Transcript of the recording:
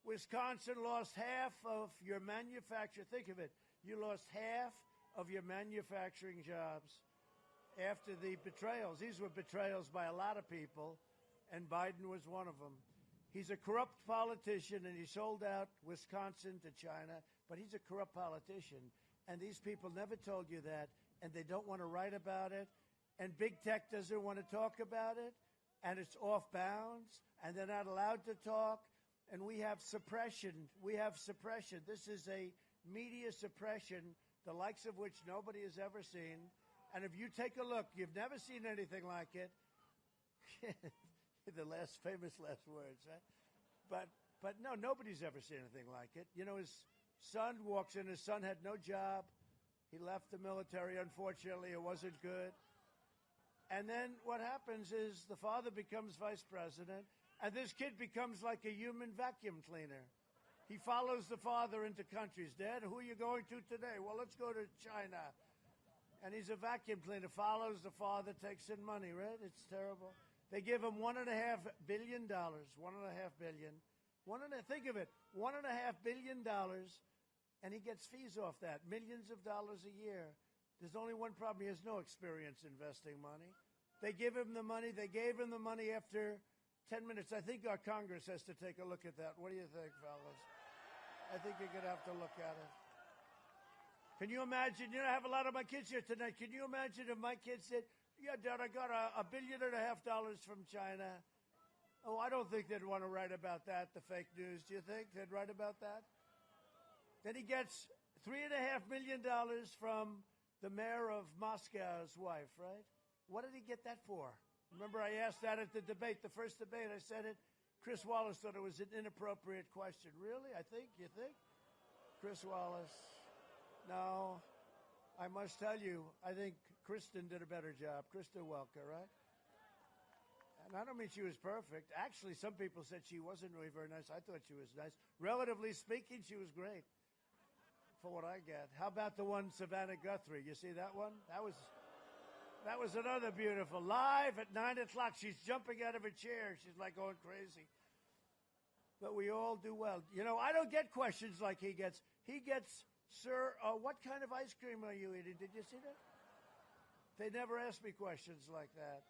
Wisconsin lost half of your manufacturing. Think of it. You lost half of your manufacturing jobs after the betrayals. These were betrayals by a lot of people, and Biden was one of them. He's a corrupt politician, and he sold out Wisconsin to China, but he's a corrupt politician. And these people never told you that, and they don't want to write about it, and big tech doesn't want to talk about it, and it's off bounds, and they're not allowed to talk, and we have suppression. We have suppression. This is a media suppression, the likes of which nobody has ever seen. And if you take a look, you've never seen anything like it. The famous last words, right? But no, nobody's ever seen anything like it. You know, his son walks in. His son had no job. He left the military. Unfortunately, it wasn't good. And then what happens is the father becomes vice president, and this kid becomes like a human vacuum cleaner. He follows the father into countries. Dad, who are you going to today? Well, let's go to China. And he's a vacuum cleaner, follows the father, takes in money, right? It's terrible. They give him $1.5 billion. $1.5 billion. Think of it, $1.5 billion, and he gets fees off that, millions of dollars a year. There's only one problem. He has no experience investing money. They give him the money. They gave him the money after 10 minutes. I think our Congress has to take a look at that. What do you think, fellas? I think you're going to have to look at it. Can you imagine? You know, I have a lot of my kids here tonight. Can you imagine if my kids said, yeah, Dad, I got $1.5 billion from China. Oh, I don't think they'd want to write about that, the fake news. Do you think they'd write about that? Then he gets $3.5 million from the mayor of Moscow's wife, right? What did he get that for? Remember, I asked that at the debate, the first debate. I said it. Chris Wallace thought it was an inappropriate question. Really? You think? Chris Wallace. No. I must tell you, I think Kristen did a better job. Kristen Welker, right? And I don't mean she was perfect. Actually, some people said she wasn't really very nice. I thought she was nice. Relatively speaking, she was great, for what I get. How about the one, Savannah Guthrie? You see that one? That was another beautiful. Live at 9 o'clock. She's jumping out of her chair. She's like going crazy. But we all do well. You know, I don't get questions like he gets. He gets, sir, what kind of ice cream are you eating? Did you see that? They never ask me questions like that.